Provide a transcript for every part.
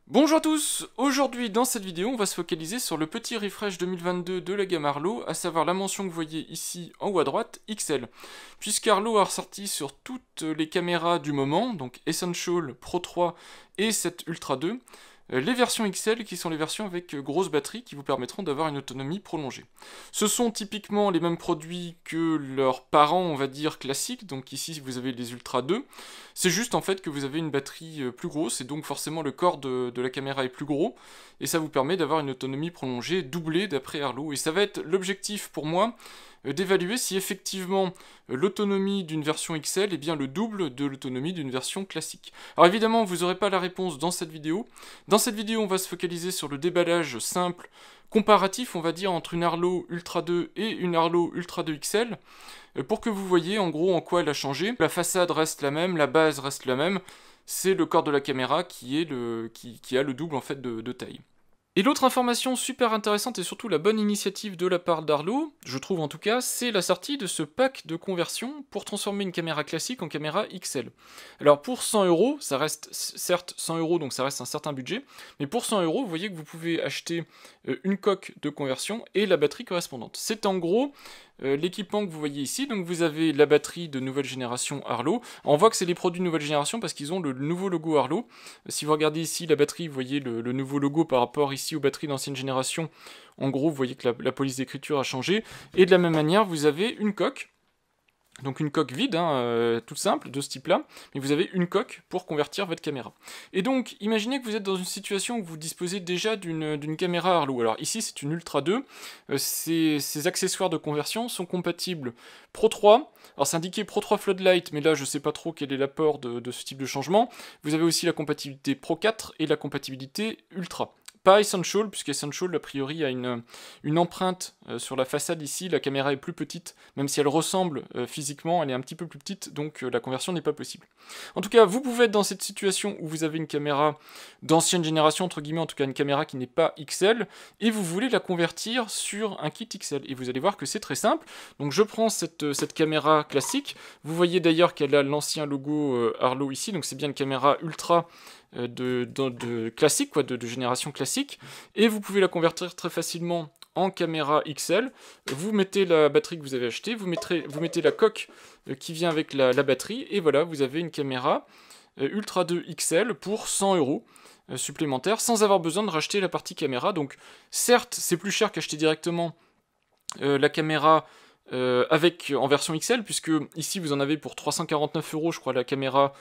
Bonjour à tous, aujourd'hui dans cette vidéo on va se focaliser sur le petit refresh 2022 de la gamme Arlo, à savoir la mention que vous voyez ici en haut à droite, XL. Puisqu'Arlo a ressorti sur toutes les caméras du moment, donc Essential, Pro 3 et 7 Ultra 2, les versions XL qui sont les versions avec grosse batterie qui vous permettront d'avoir une autonomie prolongée. Ce sont typiquement les mêmes produits que leurs parents, on va dire, classiques, donc ici vous avez les Ultra 2, c'est juste en fait que vous avez une batterie plus grosse et donc forcément le corps de la caméra est plus gros et ça vous permet d'avoir une autonomie prolongée doublée d'après Arlo. Et ça va être l'objectif pour moi d'évaluer si effectivement l'autonomie d'une version XL est bien le double de l'autonomie d'une version classique. Alors évidemment vous n'aurez pas la réponse dans cette vidéo. Dans cette vidéo on va se focaliser sur le déballage simple, comparatif on va dire entre une Arlo Ultra 2 et une Arlo Ultra 2 XL, pour que vous voyez en gros en quoi elle a changé. La façade reste la même, la base reste la même, c'est le corps de la caméra qui a le double en fait de taille. Et l'autre information super intéressante et surtout la bonne initiative de la part d'Arlo, je trouve en tout cas, c'est la sortie de ce pack de conversion pour transformer une caméra classique en caméra XL. Alors pour 100€, ça reste certes 100€, donc ça reste un certain budget, mais pour 100€, vous voyez que vous pouvez acheter une coque de conversion et la batterie correspondante. C'est en gros l'équipement que vous voyez ici, donc vous avez la batterie de nouvelle génération Arlo. On voit que c'est les produits de nouvelle génération parce qu'ils ont le nouveau logo Arlo. Si vous regardez ici la batterie, vous voyez le nouveau logo par rapport ici aux batteries d'ancienne génération. En gros, vous voyez que la police d'écriture a changé. Et de la même manière, vous avez une coque. Donc une coque vide, toute simple, de ce type-là, mais vous avez une coque pour convertir votre caméra. Et donc, imaginez que vous êtes dans une situation où vous disposez déjà d'une caméra Arlo. Alors ici, c'est une Ultra 2, ces accessoires de conversion sont compatibles Pro 3, alors c'est indiqué Pro 3 Floodlight, mais là je sais pas trop quel est l'apport de ce type de changement. Vous avez aussi la compatibilité Pro 4 et la compatibilité Ultra. Pas Essential, puisque Essential, a priori, a une empreinte sur la façade ici. La caméra est plus petite, même si elle ressemble physiquement, elle est un petit peu plus petite, donc la conversion n'est pas possible. En tout cas, vous pouvez être dans cette situation où vous avez une caméra d'ancienne génération, entre guillemets, en tout cas une caméra qui n'est pas XL, et vous voulez la convertir sur un kit XL. Et vous allez voir que c'est très simple. Donc je prends cette caméra classique. Vous voyez d'ailleurs qu'elle a l'ancien logo Arlo ici, donc c'est bien une caméra ultra classique, quoi, de génération classique, et vous pouvez la convertir très facilement en caméra XL. Vous mettez la batterie que vous avez achetée, vous mettez la coque qui vient avec la batterie, et voilà, vous avez une caméra Ultra 2 XL pour 100€ supplémentaires, sans avoir besoin de racheter la partie caméra. Donc certes, c'est plus cher qu'acheter directement la caméra en version XL, puisque ici vous en avez pour 349€, je crois, la caméra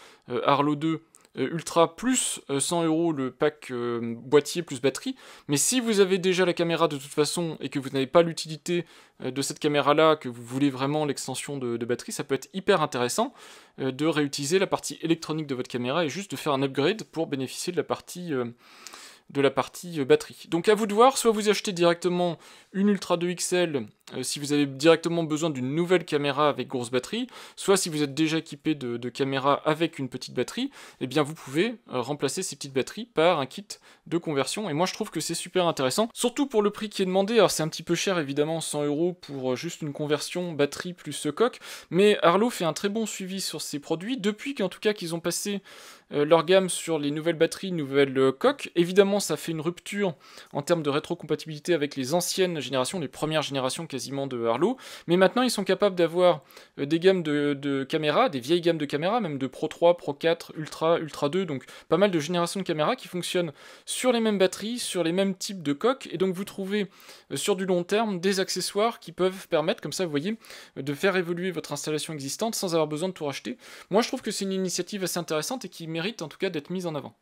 Arlo 2 Ultra plus 100€ le pack boîtier plus batterie. Mais si vous avez déjà la caméra de toute façon et que vous n'avez pas l'utilité de cette caméra là, que vous voulez vraiment l'extension de batterie, ça peut être hyper intéressant de réutiliser la partie électronique de votre caméra et juste de faire un upgrade pour bénéficier de la partie batterie. Donc à vous de voir, soit vous achetez directement une Ultra 2 XL si vous avez directement besoin d'une nouvelle caméra avec grosse batterie, soit si vous êtes déjà équipé de caméras avec une petite batterie, eh bien vous pouvez remplacer ces petites batteries par un kit de conversion, et moi je trouve que c'est super intéressant, surtout pour le prix qui est demandé. Alors c'est un petit peu cher évidemment, 100€ pour juste une conversion batterie plus coque, mais Arlo fait un très bon suivi sur ses produits, depuis qu'en tout cas qu'ils ont passé leur gamme sur les nouvelles batteries, nouvelles coques. Évidemment ça fait une rupture en termes de rétrocompatibilité avec les anciennes générations, les premières générations quasiment de Arlo, mais maintenant ils sont capables d'avoir des gammes de caméras, des vieilles gammes de caméras, même de Pro 3, Pro 4, Ultra, Ultra 2, donc pas mal de générations de caméras qui fonctionnent sur les mêmes batteries, sur les mêmes types de coques, et donc vous trouvez sur du long terme des accessoires qui peuvent permettre, comme ça vous voyez, de faire évoluer votre installation existante sans avoir besoin de tout racheter. Moi je trouve que c'est une initiative assez intéressante et qui mérite en tout cas d'être mise en avant.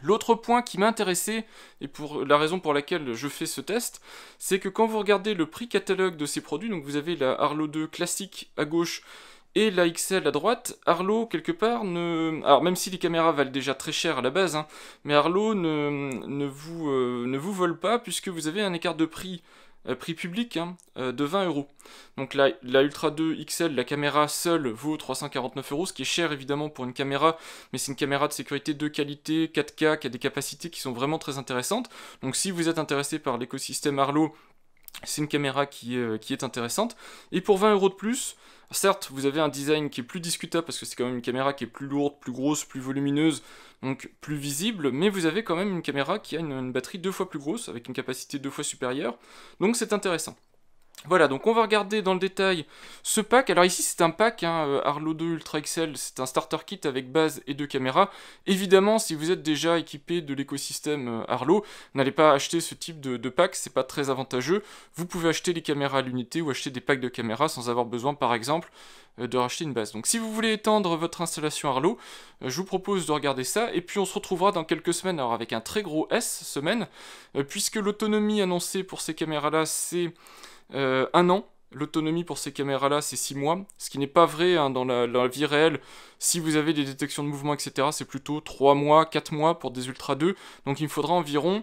L'autre point qui m'a intéressé, et pour la raison pour laquelle je fais ce test, c'est que quand vous regardez le prix catalogue de ces produits, donc vous avez la Arlo 2 classique à gauche et la XL à droite, Arlo quelque part alors même si les caméras valent déjà très cher à la base, mais Arlo ne vous vole pas, puisque vous avez un écart de prix public de 20€. Donc la Ultra 2 XL, la caméra seule vaut 349€, ce qui est cher évidemment pour une caméra, mais c'est une caméra de sécurité de qualité, 4K, qui a des capacités qui sont vraiment très intéressantes. Donc si vous êtes intéressé par l'écosystème Arlo, c'est une caméra qui est intéressante. Et pour 20€ de plus, Certes, vous avez un design qui est plus discutable parce que c'est quand même une caméra qui est plus lourde, plus grosse, plus volumineuse, donc plus visible, mais vous avez quand même une caméra qui a une batterie 2 fois plus grosse, avec une capacité 2 fois supérieure, donc c'est intéressant. Voilà, donc on va regarder dans le détail ce pack. Alors ici c'est un pack, Arlo 2 Ultra XL, c'est un starter kit avec base et 2 caméras. Évidemment, si vous êtes déjà équipé de l'écosystème Arlo, n'allez pas acheter ce type de pack, c'est pas très avantageux. Vous pouvez acheter les caméras à l'unité ou acheter des packs de caméras sans avoir besoin par exemple de racheter une base. Donc si vous voulez étendre votre installation Arlo, je vous propose de regarder ça, et puis on se retrouvera dans quelques semaines, alors avec un très gros S semaine, puisque l'autonomie annoncée pour ces caméras-là c'est 1 an. L'autonomie pour ces caméras-là, c'est 6 mois, ce qui n'est pas vrai dans la vie réelle. Si vous avez des détections de mouvement, etc., c'est plutôt 3 mois, 4 mois pour des Ultra 2. Donc il me faudra environ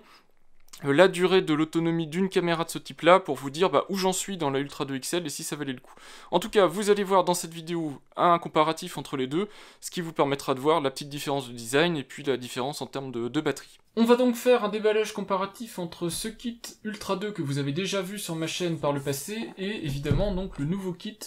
la durée de l'autonomie d'une caméra de ce type-là pour vous dire où j'en suis dans la Ultra 2 XL et si ça valait le coup. En tout cas, vous allez voir dans cette vidéo un comparatif entre les deux, ce qui vous permettra de voir la petite différence de design et puis la différence en termes de batterie. On va donc faire un déballage comparatif entre ce kit Ultra 2 que vous avez déjà vu sur ma chaîne par le passé et évidemment donc le nouveau kit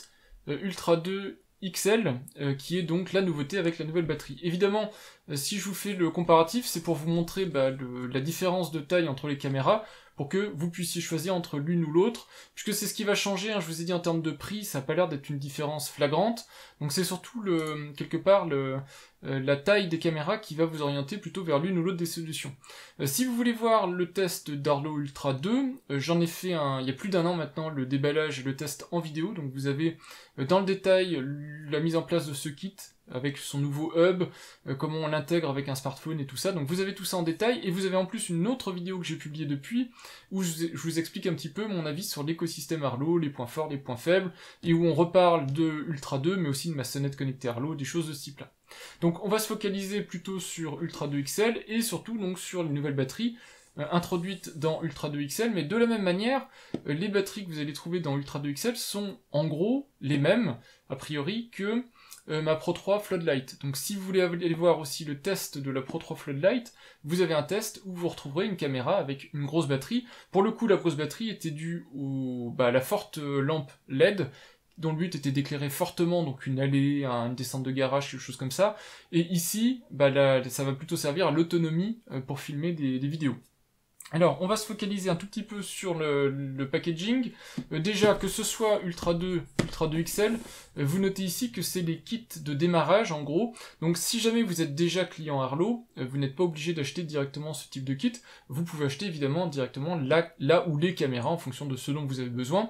Ultra 2 XL, qui est donc la nouveauté avec la nouvelle batterie. Évidemment, si je vous fais le comparatif, c'est pour vous montrer la différence de taille entre les caméras, pour que vous puissiez choisir entre l'une ou l'autre, puisque c'est ce qui va changer, je vous ai dit en termes de prix, ça n'a pas l'air d'être une différence flagrante, donc c'est surtout quelque part la taille des caméras qui va vous orienter plutôt vers l'une ou l'autre des solutions. Si vous voulez voir le test d'Arlo Ultra 2, j'en ai fait il y a plus d'1 an maintenant, le déballage et le test en vidéo, donc vous avez dans le détail la mise en place de ce kit, avec son nouveau hub, comment on l'intègre avec un smartphone et tout ça, donc vous avez tout ça en détail, et vous avez en plus une autre vidéo que j'ai publiée depuis, où je vous explique un petit peu mon avis sur l'écosystème Arlo, les points forts, les points faibles, et où on reparle de Ultra 2, mais aussi de ma sonnette connectée Arlo, des choses de ce type-là. Donc on va se focaliser plutôt sur Ultra 2 XL, et surtout donc sur les nouvelles batteries, introduites dans Ultra 2 XL, mais de la même manière, les batteries que vous allez trouver dans Ultra 2 XL sont en gros les mêmes, a priori, que ma Pro 3 Floodlight. Donc si vous voulez aller voir aussi le test de la Pro 3 Floodlight, vous avez un test où vous retrouverez une caméra avec une grosse batterie. Pour le coup, la grosse batterie était due à la forte lampe LED, dont le but était d'éclairer fortement donc une allée, une descente de garage, quelque chose comme ça. Et ici, ça va plutôt servir à l'autonomie pour filmer des vidéos. Alors, on va se focaliser un tout petit peu sur le packaging. Déjà, que ce soit Ultra 2, Ultra 2 XL, vous notez ici que c'est les kits de démarrage, en gros. Donc, si jamais vous êtes déjà client Arlo, vous n'êtes pas obligé d'acheter directement ce type de kit. Vous pouvez acheter évidemment directement là où les caméras, en fonction de ce dont vous avez besoin,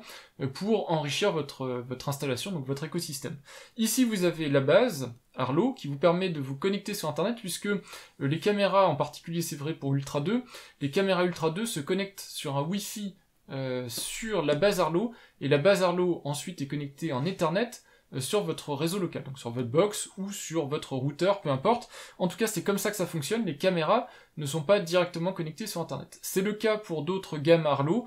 pour enrichir votre installation, donc votre écosystème. Ici, vous avez la base Arlo, qui vous permet de vous connecter sur internet, puisque les caméras, en particulier c'est vrai pour Ultra 2, les caméras Ultra 2 se connectent sur un Wi-Fi sur la base Arlo, et la base Arlo ensuite est connectée en Ethernet sur votre réseau local, donc sur votre box ou sur votre routeur, peu importe. En tout cas, c'est comme ça que ça fonctionne, les caméras ne sont pas directement connectées sur internet. C'est le cas pour d'autres gammes Arlo,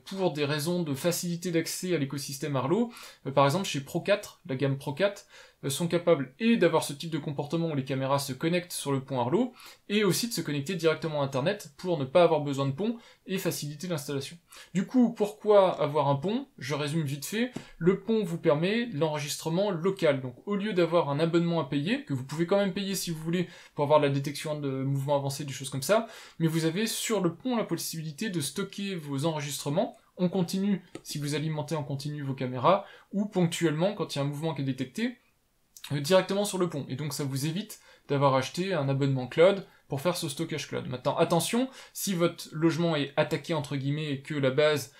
pour des raisons de facilité d'accès à l'écosystème Arlo. Par exemple, chez Pro 4, la gamme Pro 4, sont capables d'avoir ce type de comportement où les caméras se connectent sur le pont Arlo, et aussi de se connecter directement à internet pour ne pas avoir besoin de pont et faciliter l'installation. Du coup, pourquoi avoir un pont? Je résume vite fait. Le pont vous permet l'enregistrement local. Donc au lieu d'avoir un abonnement à payer, que vous pouvez quand même payer si vous voulez pour avoir la détection de mouvements avancés, des choses comme ça, mais vous avez sur le pont la possibilité de stocker vos enregistrements en continu si vous alimentez en continu vos caméras, ou ponctuellement quand il y a un mouvement qui est détecté, directement sur le pont. Et donc ça vous évite d'avoir acheté un abonnement cloud pour faire ce stockage cloud. Maintenant, attention, si votre logement est attaqué entre guillemets et que la base,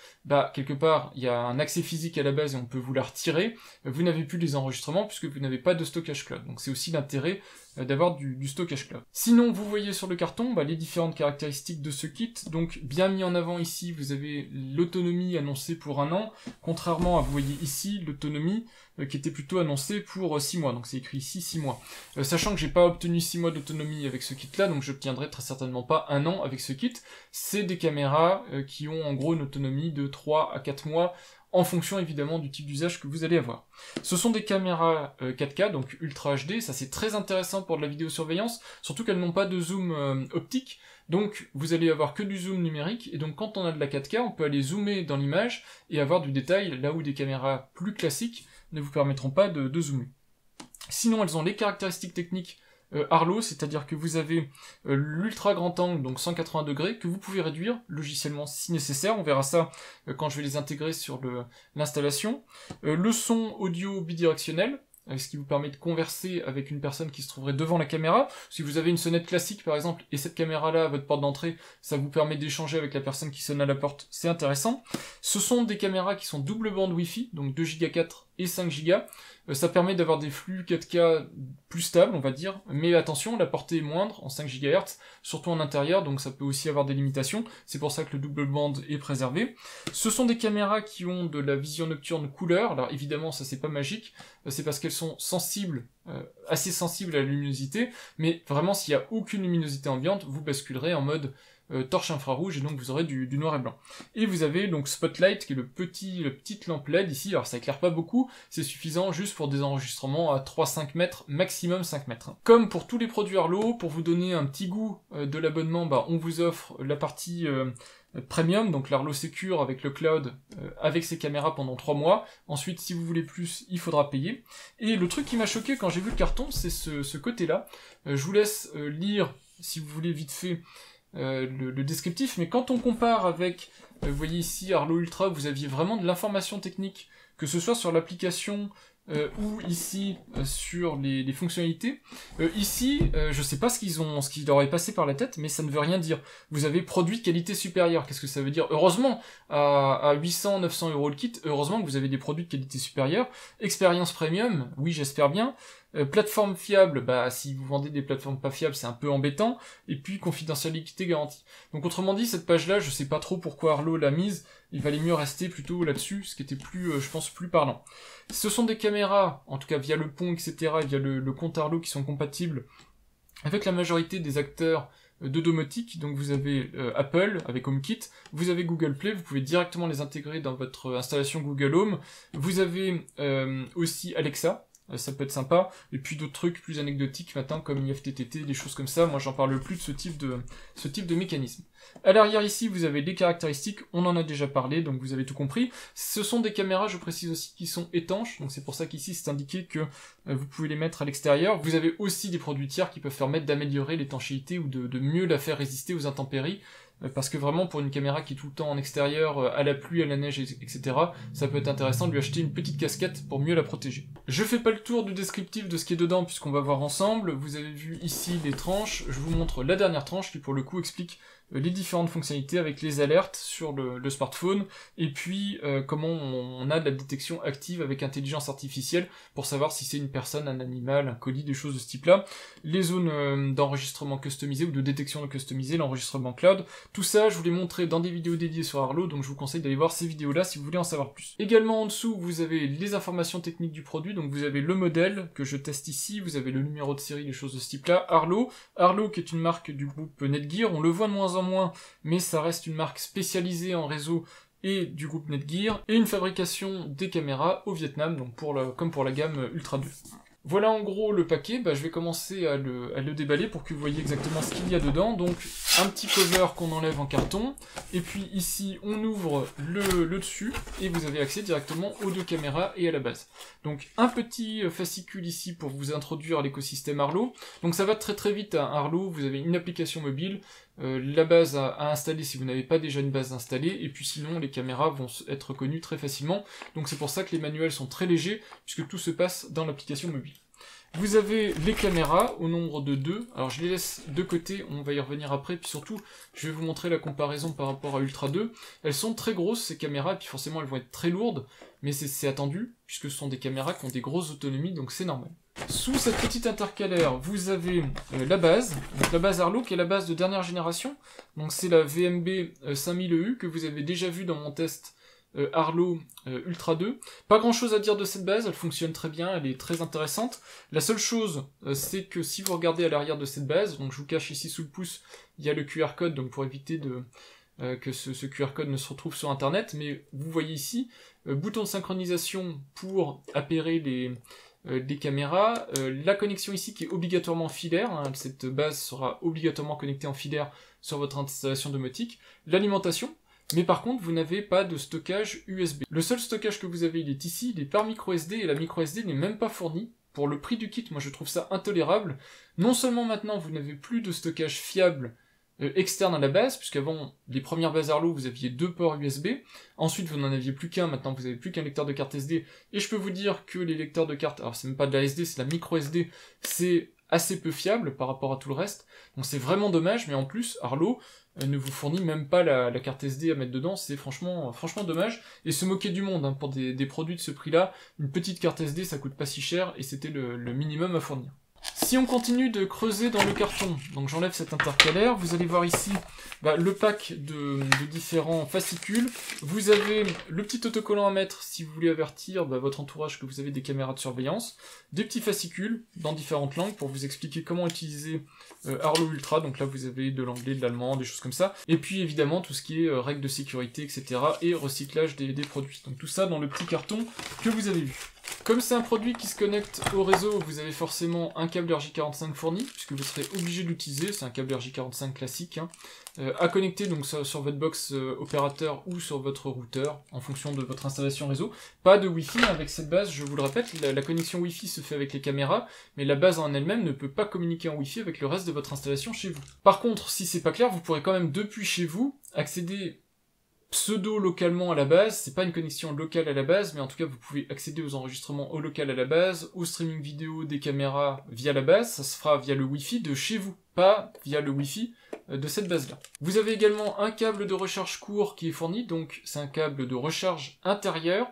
quelque part, il y a un accès physique à la base et on peut vous la retirer, vous n'avez plus les enregistrements puisque vous n'avez pas de stockage cloud. Donc c'est aussi l'intérêt d'avoir du stockage cloud. Sinon, vous voyez sur le carton les différentes caractéristiques de ce kit. Donc bien mis en avant ici, vous avez l'autonomie annoncée pour 1 an, contrairement à, vous voyez ici, l'autonomie qui était plutôt annoncée pour 6 mois. Donc c'est écrit ici 6 mois. Sachant que j'ai pas obtenu 6 mois d'autonomie avec ce kit-là, donc j'obtiendrai très certainement pas 1 an avec ce kit. C'est des caméras qui ont en gros une autonomie de 3 à 4 mois, en fonction évidemment du type d'usage que vous allez avoir. Ce sont des caméras 4K, donc Ultra HD, ça c'est très intéressant pour de la vidéosurveillance, surtout qu'elles n'ont pas de zoom optique, Donc vous allez avoir que du zoom numérique, et donc quand on a de la 4K, on peut aller zoomer dans l'image et avoir du détail, là où des caméras plus classiques ne vous permettront pas de zoomer. Sinon, elles ont les caractéristiques techniques Arlo, c'est-à-dire que vous avez l'ultra grand angle, donc 180 degrés, que vous pouvez réduire logiciellement si nécessaire, on verra ça quand je vais les intégrer sur l'installation. Le son audio bidirectionnel, ce qui vous permet de converser avec une personne qui se trouverait devant la caméra. Si vous avez une sonnette classique par exemple, et cette caméra-là à votre porte d'entrée, ça vous permet d'échanger avec la personne qui sonne à la porte, c'est intéressant. Ce sont des caméras qui sont double bande Wi-Fi, donc 2 Go 4 et 5 Go. Ça permet d'avoir des flux 4K plus stables, on va dire, mais attention, la portée est moindre en 5 GHz, surtout en intérieur, donc ça peut aussi avoir des limitations, c'est pour ça que le double bande est préservé. Ce sont des caméras qui ont de la vision nocturne couleur, alors évidemment ça c'est pas magique, c'est parce qu'elles sont sensibles, assez sensibles à la luminosité, mais vraiment s'il n'y a aucune luminosité ambiante, vous basculerez en mode torche infrarouge, et donc vous aurez du noir et blanc. Et vous avez donc Spotlight, qui est la petite lampe LED ici, alors ça éclaire pas beaucoup, c'est suffisant juste pour des enregistrements à 3-5 mètres, maximum 5 mètres. Comme pour tous les produits Arlo, pour vous donner un petit goût de l'abonnement, on vous offre la partie Premium, donc l'Arlo Secure avec le cloud, avec ses caméras pendant 3 mois. Ensuite, si vous voulez plus, il faudra payer. Et le truc qui m'a choqué quand j'ai vu le carton, c'est ce côté-là. Je vous laisse lire, si vous voulez vite fait, le descriptif, mais quand on compare avec, vous voyez ici Arlo Ultra, vous aviez vraiment de l'information technique, que ce soit sur l'application ou ici sur les fonctionnalités. Ici, je sais pas ce qui leur est passé par la tête, mais ça ne veut rien dire. Vous avez produit de qualité supérieure. Qu'est-ce que ça veut dire? Heureusement, à 800-900 € le kit, heureusement que vous avez des produits de qualité supérieure. Expérience premium, oui, j'espère bien. Plateforme fiable, si vous vendez des plateformes pas fiables, c'est un peu embêtant. Et puis confidentialité garantie. Donc autrement dit, cette page-là, je sais pas trop pourquoi Arlo l'a mise. Il valait mieux rester plutôt là-dessus, ce qui était plus, je pense, plus parlant. Ce sont des caméras, en tout cas via le pont, etc., et via le compte Arlo, qui sont compatibles avec la majorité des acteurs de domotique. Donc vous avez Apple avec HomeKit, vous avez Google Play, vous pouvez directement les intégrer dans votre installation Google Home. Vous avez aussi Alexa. Ça peut être sympa, et puis d'autres trucs plus anecdotiques maintenant comme IFTTT, des choses comme ça. Moi j'en parle plus de ce type de mécanisme. À l'arrière ici vous avez les caractéristiques, on en a déjà parlé, donc vous avez tout compris. Ce sont des caméras, je précise aussi, qui sont étanches, donc c'est pour ça qu'ici c'est indiqué que vous pouvez les mettre à l'extérieur. Vous avez aussi des produits tiers qui peuvent permettre d'améliorer l'étanchéité ou de mieux la faire résister aux intempéries. Parce que vraiment pour une caméra qui est tout le temps en extérieur, à la pluie, à la neige, etc., ça peut être intéressant de lui acheter une petite casquette pour mieux la protéger. Je fais pas le tour du descriptif de ce qui est dedans puisqu'on va voir ensemble. Vous avez vu ici les tranches, je vous montre la dernière tranche qui pour le coup explique les différentes fonctionnalités avec les alertes sur le smartphone, et puis comment on a de la détection active avec intelligence artificielle pour savoir si c'est une personne, un animal, un colis, des choses de ce type-là. Les zones d'enregistrement customisées ou de détection customisée, l'enregistrement cloud, tout ça je vous l'ai montré dans des vidéos dédiées sur Arlo, donc je vous conseille d'aller voir ces vidéos-là si vous voulez en savoir plus. Également en dessous, vous avez les informations techniques du produit, donc vous avez le modèle que je teste ici, vous avez le numéro de série, des choses de ce type-là, Arlo qui est une marque du groupe Netgear, on le voit de moins en moins, mais ça reste une marque spécialisée en réseau et du groupe Netgear, et une fabrication des caméras au Vietnam, donc comme pour la gamme Ultra 2. Voilà en gros le paquet, je vais commencer à le déballer pour que vous voyez exactement ce qu'il y a dedans. Donc un petit cover qu'on enlève en carton, et puis ici on ouvre le dessus, et vous avez accès directement aux deux caméras et à la base. Donc un petit fascicule ici pour vous introduire à l'écosystème Arlo. Donc ça va très très vite à Arlo, vous avez une application mobile, la base à installer si vous n'avez pas déjà une base installée, et puis sinon les caméras vont être reconnues très facilement, donc c'est pour ça que les manuels sont très légers, puisque tout se passe dans l'application mobile. Vous avez les caméras au nombre de 2, alors je les laisse de côté, on va y revenir après, puis surtout je vais vous montrer la comparaison par rapport à Ultra 2. Elles sont très grosses ces caméras, et puis forcément elles vont être très lourdes, mais c'est attendu, puisque ce sont des caméras qui ont des grosses autonomies, donc c'est normal. Sous cette petite intercalaire, vous avez la base, donc la base Arlo qui est la base de dernière génération, donc c'est la VMB 5000EU que vous avez déjà vu dans mon test Arlo Ultra 2. Pas grand chose à dire de cette base, elle fonctionne très bien, elle est très intéressante. La seule chose, c'est que si vous regardez à l'arrière de cette base, donc je vous cache ici sous le pouce, il y a le QR code, donc pour éviter que ce QR code ne se retrouve sur internet, mais vous voyez ici, bouton de synchronisation pour appairer les caméras, la connexion ici qui est obligatoirement filaire, cette base sera obligatoirement connectée en filaire, sur votre installation domotique, l'alimentation, mais par contre vous n'avez pas de stockage USB. Le seul stockage que vous avez il est ici, il est par micro SD, et la micro SD n'est même pas fournie. Pour le prix du kit, moi je trouve ça intolérable. Non seulement maintenant vous n'avez plus de stockage fiable externe à la base, puisqu'avant, les premières bases Arlo, vous aviez 2 ports USB, ensuite vous n'en aviez plus qu'un, maintenant vous avez plus qu'un lecteur de carte SD, et je peux vous dire que les lecteurs de carte, alors c'est même pas de la SD, c'est la micro SD, c'est assez peu fiable par rapport à tout le reste, donc c'est vraiment dommage, mais en plus, Arlo ne vous fournit même pas la carte SD à mettre dedans, c'est franchement dommage, et se moquer du monde, hein, pour des produits de ce prix-là, une petite carte SD ça coûte pas si cher, et c'était le minimum à fournir. Si on continue de creuser dans le carton, donc j'enlève cet intercalaire, vous allez voir ici le pack de différents fascicules. Vous avez le petit autocollant à mettre si vous voulez avertir votre entourage que vous avez des caméras de surveillance, des petits fascicules dans différentes langues pour vous expliquer comment utiliser Arlo Ultra, donc là vous avez de l'anglais, de l'allemand, des choses comme ça, et puis évidemment tout ce qui est règles de sécurité, etc. et recyclage des produits. Donc tout ça dans le petit carton que vous avez vu. Comme c'est un produit qui se connecte au réseau, vous avez forcément un câble RJ45 fourni, puisque vous serez obligé de l'utiliser, c'est un câble RJ45 classique, hein, à connecter donc sur votre box opérateur ou sur votre routeur, en fonction de votre installation réseau. Pas de Wi-Fi avec cette base, je vous le répète, la connexion Wi-Fi se fait avec les caméras, mais la base en elle-même ne peut pas communiquer en Wi-Fi avec le reste de votre installation chez vous. Par contre, si c'est pas clair, vous pourrez quand même depuis chez vous accéder pseudo-localement à la base, c'est pas une connexion locale à la base, mais en tout cas vous pouvez accéder aux enregistrements au local à la base, au streaming vidéo des caméras via la base, ça se fera via le Wi-Fi de chez vous, pas via le Wi-Fi de cette base-là. Vous avez également un câble de recharge court qui est fourni, donc c'est un câble de recharge intérieur,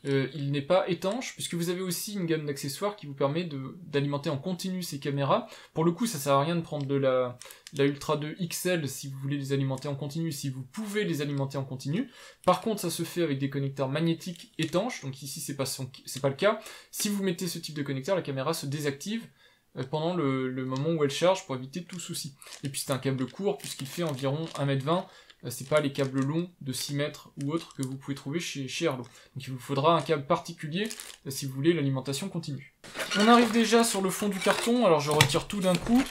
il n'est pas étanche, puisque vous avez aussi une gamme d'accessoires qui vous permet d'alimenter en continu ces caméras. Pour le coup, ça sert à rien de prendre de la Ultra 2 XL si vous voulez les alimenter en continu, si vous pouvez les alimenter en continu. Par contre, ça se fait avec des connecteurs magnétiques étanches, donc ici c'est pas le cas. Si vous mettez ce type de connecteur, la caméra se désactive pendant le moment où elle charge pour éviter tout souci. Et puis c'est un câble court puisqu'il fait environ 1m20, c'est pas les câbles longs de 6 mètres ou autres que vous pouvez trouver chez Arlo. Donc il vous faudra un câble particulier si vous voulez l'alimentation continue. On arrive déjà sur le fond du carton, alors je retire tout d'un coup.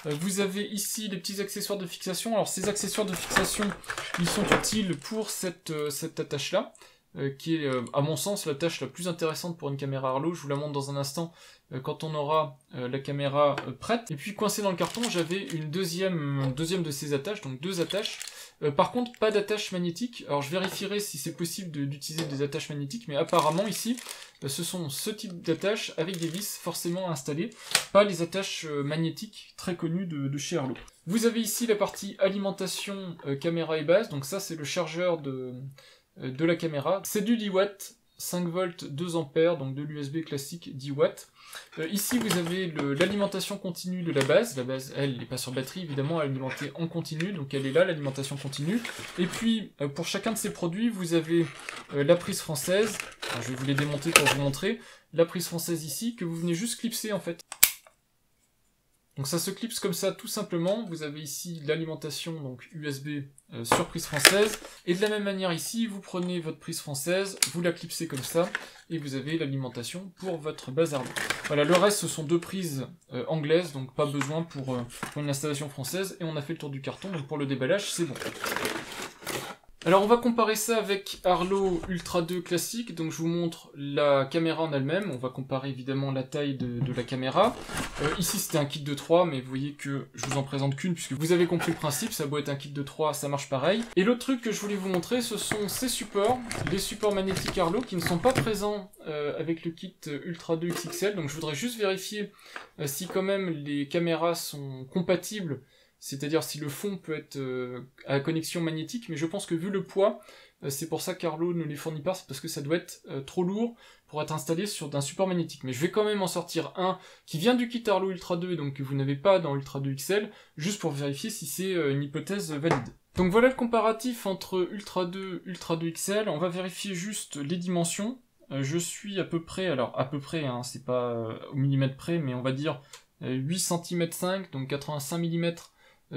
Vous avez ici les petits accessoires de fixation. Alors ces accessoires de fixation, ils sont utiles pour cette attache-là, qui est à mon sens la tâche la plus intéressante pour une caméra Arlo. Je vous la montre dans un instant quand on aura la caméra prête. Et puis coincé dans le carton, j'avais une deuxième de ces attaches, donc 2 attaches. Par contre, pas d'attache magnétique. Alors je vérifierai si c'est possible d'utiliser des attaches magnétiques, mais apparemment ici, ce sont ce type d'attaches avec des vis forcément installées, pas les attaches magnétiques très connues de chez Arlo. Vous avez ici la partie alimentation caméra et base, donc ça c'est le chargeur de la caméra. C'est du 10 watts, 5 volts, 2 ampères, donc de l'USB classique 10 watts. Ici vous avez l'alimentation continue de la base. La base, elle n'est pas sur batterie, évidemment, elle est alimentée en continu, donc elle est là, l'alimentation continue. Et puis, pour chacun de ces produits, vous avez la prise française. Alors, je vais vous les démonter pour vous montrer. La prise française ici, que vous venez juste clipser en fait. Donc ça se clipse comme ça tout simplement, vous avez ici l'alimentation donc USB sur prise française, et de la même manière ici, vous prenez votre prise française, vous la clipsez comme ça, et vous avez l'alimentation pour votre base Arlo. Voilà, le reste ce sont 2 prises anglaises, donc pas besoin pour une installation française, et on a fait le tour du carton, donc pour le déballage c'est bon. Alors on va comparer ça avec Arlo Ultra 2 classique, donc je vous montre la caméra en elle-même, on va comparer évidemment la taille de la caméra. Ici c'était un kit de 3, mais vous voyez que je vous en présente qu'une, puisque vous avez compris le principe, ça a beau être un kit de 3, ça marche pareil. Et l'autre truc que je voulais vous montrer, ce sont ces supports, les supports magnétiques Arlo, qui ne sont pas présents avec le kit Ultra 2 XXL, donc je voudrais juste vérifier si quand même les caméras sont compatibles, c'est-à-dire si le fond peut être à connexion magnétique, mais je pense que vu le poids, c'est pour ça qu'Arlo ne les fournit pas, c'est parce que ça doit être trop lourd pour être installé sur un support magnétique. Mais je vais quand même en sortir un qui vient du kit Arlo Ultra 2, donc que vous n'avez pas dans Ultra 2 XL, juste pour vérifier si c'est une hypothèse valide. Donc voilà le comparatif entre Ultra 2 et Ultra 2 XL, on va vérifier juste les dimensions. Je suis à peu près, alors à peu près, hein, c'est pas au millimètre près, mais on va dire 8 cm 5, donc 85 mm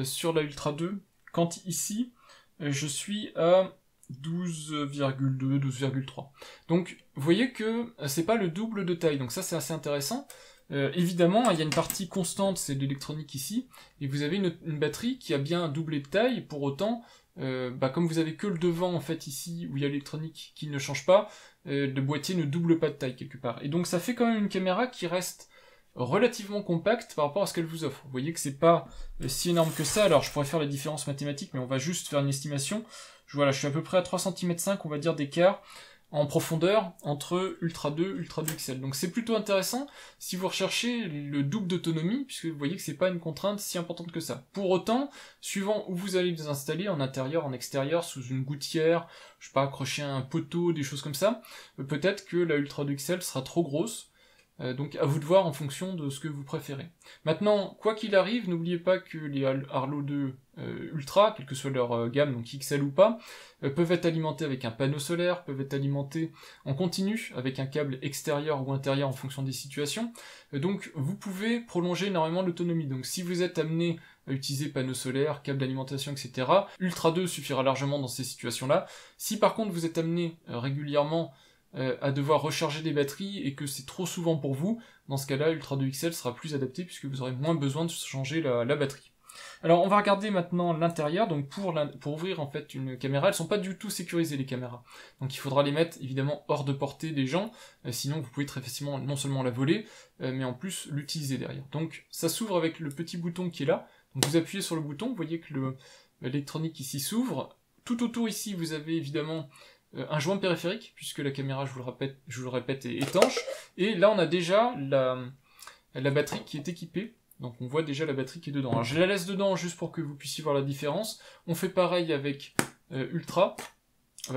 sur la Ultra 2, quand ici, je suis à 12,2, 12,3. Donc, vous voyez que c'est pas le double de taille, donc ça c'est assez intéressant. Évidemment, il y a une partie constante, c'est l'électronique ici, et vous avez une batterie qui a bien doublé de taille, pour autant, comme vous avez que le devant en fait ici, où il y a l'électronique qui ne change pas, le boîtier ne double pas de taille quelque part. Et donc ça fait quand même une caméra qui reste relativement compacte par rapport à ce qu'elle vous offre. Vous voyez que c'est pas si énorme que ça, alors je pourrais faire la différence mathématique, mais on va juste faire une estimation. Voilà, je suis à peu près à 3,5 cm, on va dire, d'écart en profondeur entre Ultra 2 et Ultra 2 XL. Donc c'est plutôt intéressant si vous recherchez le double d'autonomie, puisque vous voyez que c'est pas une contrainte si importante que ça. Pour autant, suivant où vous allez les installer, en intérieur, en extérieur, sous une gouttière, je sais pas, accrocher un poteau, des choses comme ça, peut-être que la Ultra 2 XL sera trop grosse. Donc à vous de voir en fonction de ce que vous préférez. Maintenant, quoi qu'il arrive, n'oubliez pas que les Arlo 2 Ultra, quelle que soit leur gamme, donc XL ou pas, peuvent être alimentés avec un panneau solaire, peuvent être alimentés en continu, avec un câble extérieur ou intérieur en fonction des situations. Donc vous pouvez prolonger énormément l'autonomie. Donc si vous êtes amené à utiliser panneau solaire, câble d'alimentation, etc., Ultra 2 suffira largement dans ces situations-là. Si par contre vous êtes amené régulièrement à devoir recharger des batteries et que c'est trop souvent pour vous, dans ce cas-là, Ultra 2 XL sera plus adapté puisque vous aurez moins besoin de changer la batterie. Alors on va regarder maintenant l'intérieur, donc pour ouvrir en fait une caméra, elles sont pas du tout sécurisées les caméras, donc il faudra les mettre évidemment hors de portée des gens, sinon vous pouvez très facilement non seulement la voler, mais en plus l'utiliser derrière. Donc ça s'ouvre avec le petit bouton qui est là, donc vous appuyez sur le bouton, vous voyez que l'électronique ici s'ouvre, tout autour ici vous avez évidemment un joint périphérique, puisque la caméra, je vous le répète, est étanche, et là on a déjà la batterie qui est équipée, donc on voit déjà la batterie qui est dedans. Alors je la laisse dedans juste pour que vous puissiez voir la différence. On fait pareil avec Ultra.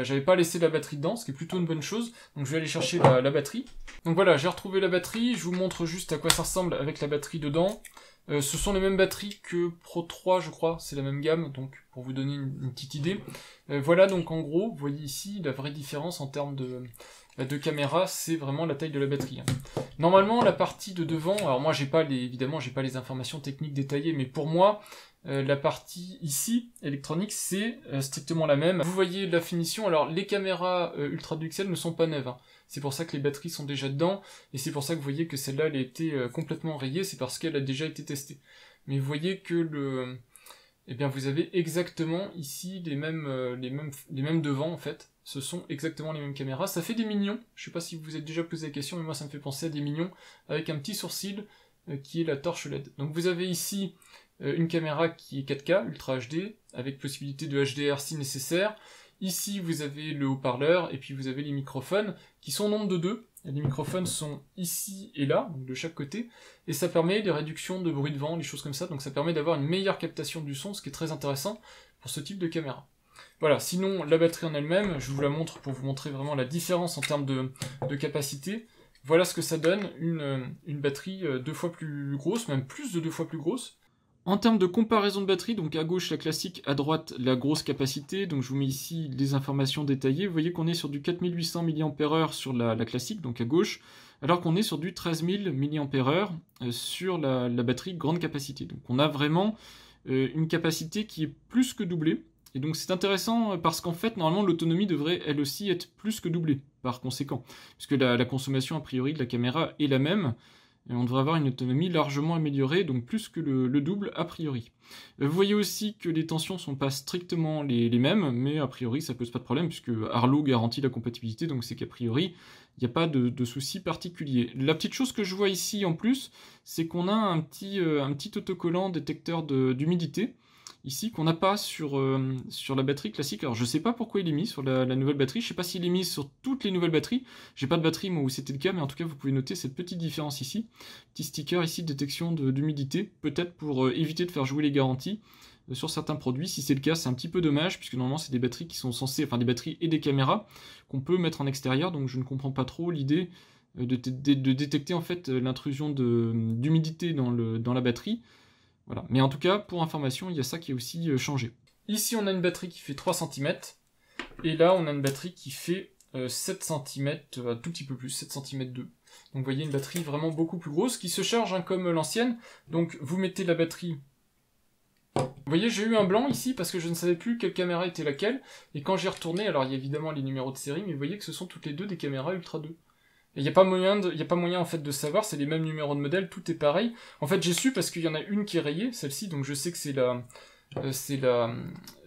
J'avais pas laissé la batterie dedans, ce qui est plutôt une bonne chose, donc je vais aller chercher la batterie. Donc voilà, j'ai retrouvé la batterie, je vous montre juste à quoi ça ressemble avec la batterie dedans. Ce sont les mêmes batteries que Pro 3, je crois, c'est la même gamme, donc pour vous donner une petite idée. Voilà, donc en gros, vous voyez ici, la vraie différence en termes de caméra, c'est vraiment la taille de la batterie. Normalement, la partie de devant, alors moi évidemment j'ai pas les informations techniques détaillées, mais pour moi, la partie ici, électronique, c'est strictement la même. Vous voyez la finition, alors les caméras Ultra 2 XL ne sont pas neuves, hein. C'est pour ça que les batteries sont déjà dedans, et c'est pour ça que vous voyez que celle-là, elle a été complètement rayée, c'est parce qu'elle a déjà été testée. Mais vous voyez que eh bien vous avez exactement ici les mêmes devants en fait. Ce sont exactement les mêmes caméras. Ça fait des mignons. Je sais pas si vous vous êtes déjà posé la question, mais moi ça me fait penser à des mignons avec un petit sourcil qui est la torche LED. Donc vous avez ici une caméra qui est 4K, Ultra HD, avec possibilité de HDR si nécessaire. Ici vous avez le haut-parleur et puis vous avez les microphones qui sont au nombre de 2. Les microphones sont ici et là, donc de chaque côté, et ça permet des réductions de bruit de vent, des choses comme ça, donc ça permet d'avoir une meilleure captation du son, ce qui est très intéressant pour ce type de caméra. Voilà, sinon la batterie en elle-même, je vous la montre pour vous montrer vraiment la différence en termes de capacité. Voilà ce que ça donne, une batterie 2 fois plus grosse, même plus de 2 fois plus grosse. En termes de comparaison de batterie, donc à gauche la classique, à droite la grosse capacité, donc je vous mets ici les informations détaillées, vous voyez qu'on est sur du 4800 mAh sur la classique, donc à gauche, alors qu'on est sur du 13000 mAh sur la batterie grande capacité. Donc on a vraiment une capacité qui est plus que doublée, et donc c'est intéressant parce qu'en fait normalement l'autonomie devrait elle aussi être plus que doublée par conséquent, puisque la consommation a priori de la caméra est la même, et on devrait avoir une autonomie largement améliorée, donc plus que le double a priori. Vous voyez aussi que les tensions sont pas strictement les mêmes, mais a priori ça pose pas de problème, puisque Arlo garantit la compatibilité, donc c'est qu'a priori il n'y a pas de souci particulier. La petite chose que je vois ici en plus, c'est qu'on a un petit autocollant détecteur d'humidité, ici, qu'on n'a pas sur la batterie classique. Alors je sais pas pourquoi il est mis sur la nouvelle batterie, je sais pas s'il est mis sur toutes les nouvelles batteries, j'ai pas de batterie moi où c'était le cas, mais en tout cas vous pouvez noter cette petite différence ici, petit sticker ici de détection d'humidité, peut-être pour éviter de faire jouer les garanties sur certains produits. Si c'est le cas, c'est un petit peu dommage, puisque normalement c'est des batteries qui sont censées, enfin des batteries et des caméras qu'on peut mettre en extérieur, donc je ne comprends pas trop l'idée de détecter en fait l'intrusion d'humidité dans la batterie. Voilà. Mais en tout cas, pour information, il y a ça qui est aussi changé. Ici, on a une batterie qui fait 3 cm, et là, on a une batterie qui fait 7 cm, un tout petit peu plus, 7 cm 2. Donc vous voyez une batterie vraiment beaucoup plus grosse, qui se charge comme l'ancienne. Donc vous mettez la batterie... Vous voyez, j'ai eu un blanc ici, parce que je ne savais plus quelle caméra était laquelle, et quand j'ai retourné, alors il y a évidemment les numéros de série, mais vous voyez que ce sont toutes les deux des caméras Ultra 2. il n'y a pas moyen en fait de savoir, c'est les mêmes numéros de modèle, tout est pareil. En fait, j'ai su parce qu'il y en a une qui est rayée, celle-ci, donc je sais que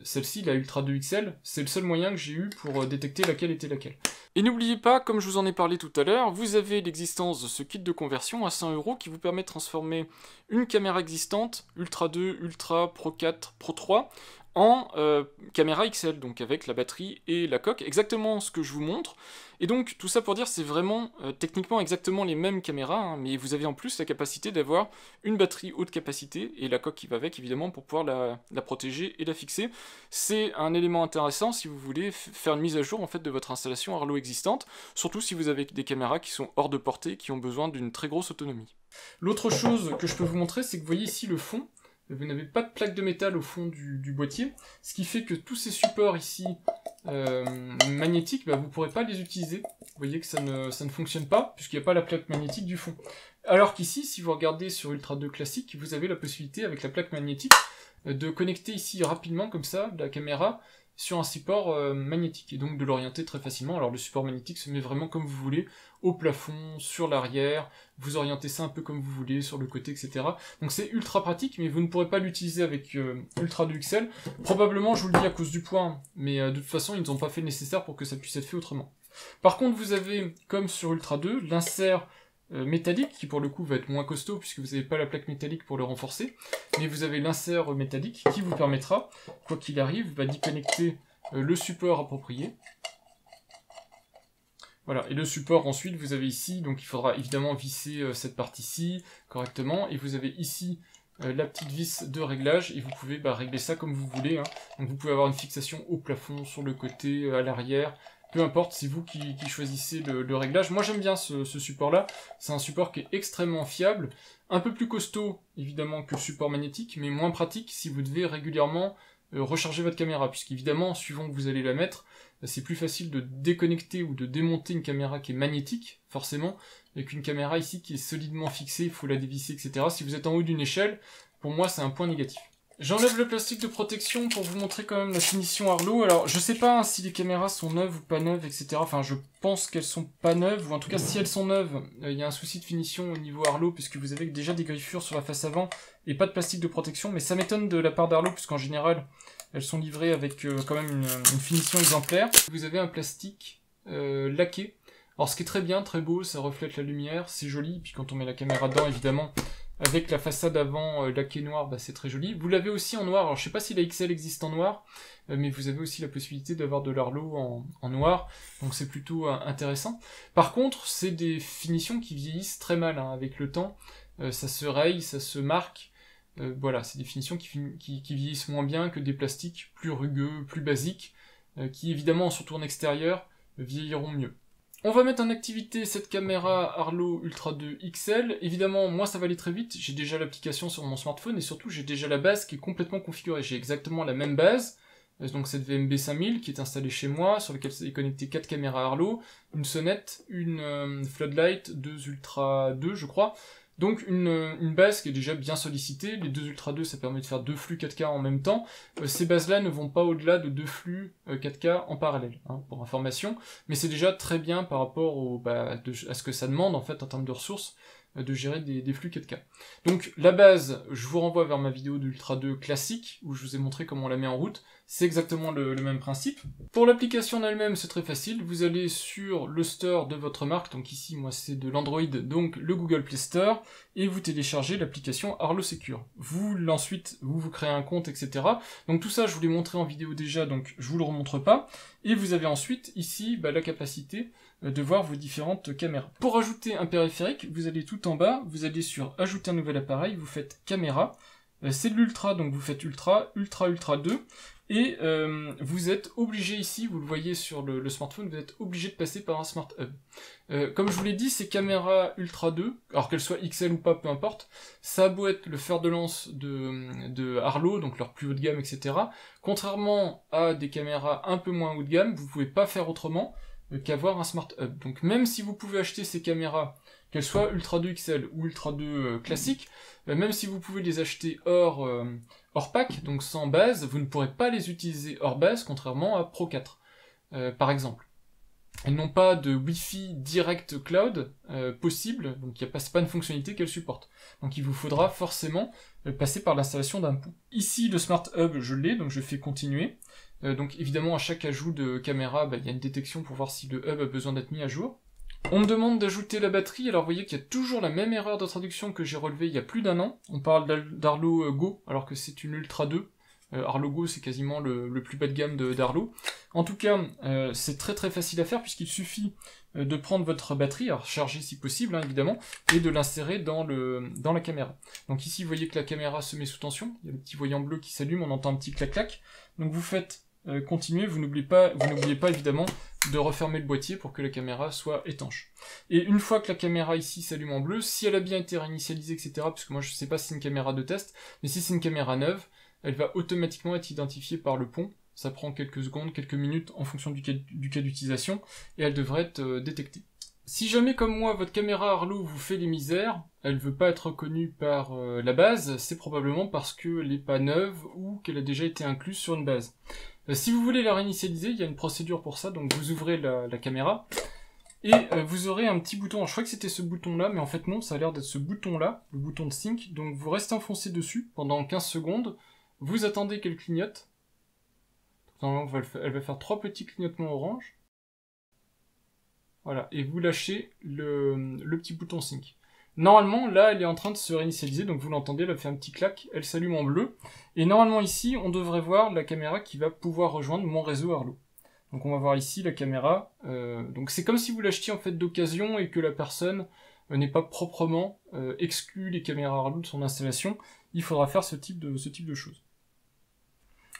celle-ci, la Ultra 2 XL, c'est le seul moyen que j'ai eu pour détecter laquelle était laquelle. Et n'oubliez pas, comme je vous en ai parlé tout à l'heure, vous avez l'existence de ce kit de conversion à 100 € qui vous permet de transformer une caméra existante, Ultra 2, Ultra, Pro 4, Pro 3, en caméra XL, donc avec la batterie et la coque, exactement ce que je vous montre. Et donc tout ça pour dire c'est vraiment techniquement exactement les mêmes caméras, hein, mais vous avez en plus la capacité d'avoir une batterie haute capacité et la coque qui va avec évidemment pour pouvoir la protéger et la fixer. C'est un élément intéressant si vous voulez faire une mise à jour en fait de votre installation Arlo existante, surtout si vous avez des caméras qui sont hors de portée, qui ont besoin d'une très grosse autonomie. L'autre chose que je peux vous montrer, c'est que vous voyez ici le fond. Vous n'avez pas de plaque de métal au fond du boîtier, ce qui fait que tous ces supports ici magnétiques, vous ne pourrez pas les utiliser. Vous voyez que ça ne fonctionne pas, puisqu'il n'y a pas la plaque magnétique du fond. Alors qu'ici, si vous regardez sur Ultra 2 classique, vous avez la possibilité, avec la plaque magnétique, de connecter ici rapidement, comme ça, la caméra sur un support magnétique, et donc de l'orienter très facilement. Alors le support magnétique se met vraiment comme vous voulez, au plafond, sur l'arrière, vous orientez ça un peu comme vous voulez, sur le côté, etc. Donc c'est ultra pratique, mais vous ne pourrez pas l'utiliser avec Ultra 2 XL. Probablement, je vous le dis, à cause du poids, mais de toute façon, ils n'ont pas fait le nécessaire pour que ça puisse être fait autrement. Par contre, vous avez, comme sur Ultra 2, l'insert métallique, qui pour le coup va être moins costaud, puisque vous n'avez pas la plaque métallique pour le renforcer, mais vous avez l'insert métallique qui vous permettra, quoi qu'il arrive, d'y connecter le support approprié. Voilà, et le support ensuite, vous avez ici, donc il faudra évidemment visser cette partie-ci correctement, et vous avez ici la petite vis de réglage, et vous pouvez régler ça comme vous voulez, hein. Donc vous pouvez avoir une fixation au plafond, sur le côté, à l'arrière, peu importe, c'est vous qui choisissez le réglage. Moi j'aime bien ce support-là, c'est un support qui est extrêmement fiable, un peu plus costaud évidemment que le support magnétique, mais moins pratique si vous devez régulièrement recharger votre caméra, puisqu'évidemment, suivant que vous allez la mettre, c'est plus facile de déconnecter ou de démonter une caméra qui est magnétique, forcément, avec une caméra ici qui est solidement fixée, il faut la dévisser, etc. Si vous êtes en haut d'une échelle, pour moi c'est un point négatif. J'enlève le plastique de protection pour vous montrer quand même la finition Arlo. Alors, je sais pas si les caméras sont neuves ou pas neuves, etc. Enfin, je pense qu'elles sont pas neuves, ou en tout cas, si elles sont neuves, il y a un souci de finition au niveau Arlo, puisque vous avez déjà des griffures sur la face avant, et pas de plastique de protection, mais ça m'étonne de la part d'Arlo, puisqu'en général, elles sont livrées avec quand même une finition exemplaire. Vous avez un plastique laqué. Alors, ce qui est très bien, très beau, ça reflète la lumière, c'est joli, puis quand on met la caméra dedans, évidemment, avec la façade avant laquée noire, c'est très joli. Vous l'avez aussi en noir, alors je sais pas si la XL existe en noir, mais vous avez aussi la possibilité d'avoir de l'Arlo en noir, donc c'est plutôt intéressant. Par contre, c'est des finitions qui vieillissent très mal, hein, avec le temps, ça se raye, ça se marque, voilà, c'est des finitions qui vieillissent moins bien que des plastiques plus rugueux, plus basiques, qui évidemment, surtout en extérieur, vieilliront mieux. On va mettre en activité cette caméra Arlo Ultra 2 XL. Évidemment, moi ça va aller très vite, j'ai déjà l'application sur mon smartphone et surtout j'ai déjà la base qui est complètement configurée. J'ai exactement la même base, donc cette VMB 5000 qui est installée chez moi, sur laquelle est connecté 4 caméras Arlo, une sonnette, une floodlight, 2 Ultra 2 je crois. Donc une base qui est déjà bien sollicitée, les 2 Ultra 2 ça permet de faire 2 flux 4K en même temps, ces bases-là ne vont pas au-delà de 2 flux 4K en parallèle, hein, pour information, mais c'est déjà très bien par rapport à ce que ça demande en fait en termes de ressources, de gérer des flux 4K. Donc la base, je vous renvoie vers ma vidéo d'Ultra 2 classique, où je vous ai montré comment on la met en route, c'est exactement le même principe. Pour l'application en elle-même, c'est très facile, vous allez sur le store de votre marque, donc ici moi c'est de l'Android, donc le Google Play Store, et vous téléchargez l'application Arlo Secure. Ensuite, vous créez un compte, etc. Donc tout ça je vous l'ai montré en vidéo déjà, donc je vous le remontre pas, et vous avez ensuite ici la capacité de voir vos différentes caméras. Pour ajouter un périphérique, vous allez tout en bas, vous allez sur ajouter un nouvel appareil, vous faites caméra, c'est de l'ultra, donc vous faites ultra, ultra, ultra 2, et vous êtes obligé ici, vous le voyez sur le smartphone, vous êtes obligé de passer par un Smart Hub. Comme je vous l'ai dit, ces caméras Ultra 2, alors qu'elles soient XL ou pas, peu importe, ça a beau être le fer de lance de Arlo, donc leur plus haut de gamme, etc. Contrairement à des caméras un peu moins haut de gamme, vous pouvez pas faire autrement qu'avoir un Smart Hub. Donc même si vous pouvez acheter ces caméras, qu'elles soient Ultra 2 XL ou Ultra 2 classique, même si vous pouvez les acheter hors pack, donc sans base, vous ne pourrez pas les utiliser hors base, contrairement à Pro 4, par exemple. elles n'ont pas de Wi-Fi direct cloud possible, donc c'est pas une fonctionnalité qu'elles supportent. Donc il vous faudra forcément passer par l'installation d'un pont. Ici, le Smart Hub, je l'ai, donc je fais continuer. Donc évidemment, à chaque ajout de caméra, il y a une détection pour voir si le hub a besoin d'être mis à jour. On me demande d'ajouter la batterie, alors vous voyez qu'il y a toujours la même erreur de traduction que j'ai relevée il y a plus d'1 an. On parle d'Arlo Go, alors que c'est une Ultra 2. Arlo Go, c'est quasiment le plus bas de gamme d'Arlo. En tout cas, c'est très très facile à faire, puisqu'il suffit de prendre votre batterie, alors charger si possible, hein, évidemment, et de l'insérer dans la caméra. Donc ici, vous voyez que la caméra se met sous tension, il y a le petit voyant bleu qui s'allume, on entend un petit clac-clac. Donc vous faites continuer, vous n'oubliez pas évidemment de refermer le boîtier pour que la caméra soit étanche. Et une fois que la caméra ici s'allume en bleu, si elle a bien été réinitialisée, etc., parce que moi je sais pas si c'est une caméra de test, mais si c'est une caméra neuve, elle va automatiquement être identifiée par le pont. Ça prend quelques secondes, quelques minutes en fonction du cas d'utilisation, et elle devrait être détectée. Si jamais, comme moi, votre caméra Arlo vous fait des misères, elle veut pas être reconnue par la base, c'est probablement parce qu'elle n'est pas neuve ou qu'elle a déjà été incluse sur une base. Si vous voulez la réinitialiser, il y a une procédure pour ça, donc vous ouvrez la caméra, et vous aurez un petit bouton. Alors, je crois que c'était ce bouton-là, mais en fait non, ça a l'air d'être ce bouton-là, le bouton de sync. Donc vous restez enfoncé dessus pendant 15 secondes, vous attendez qu'elle clignote. Normalement, elle va faire 3 petits clignotements orange. Voilà, et vous lâchez le petit bouton sync. Normalement, là, elle est en train de se réinitialiser, donc vous l'entendez, elle fait un petit clac, elle s'allume en bleu. Et normalement, ici, on devrait voir la caméra qui va pouvoir rejoindre mon réseau Arlo. Donc on va voir ici la caméra. Donc c'est comme si vous l'achetiez en fait d'occasion et que la personne n'ait pas proprement exclu les caméras Arlo de son installation. Il faudra faire ce type de choses.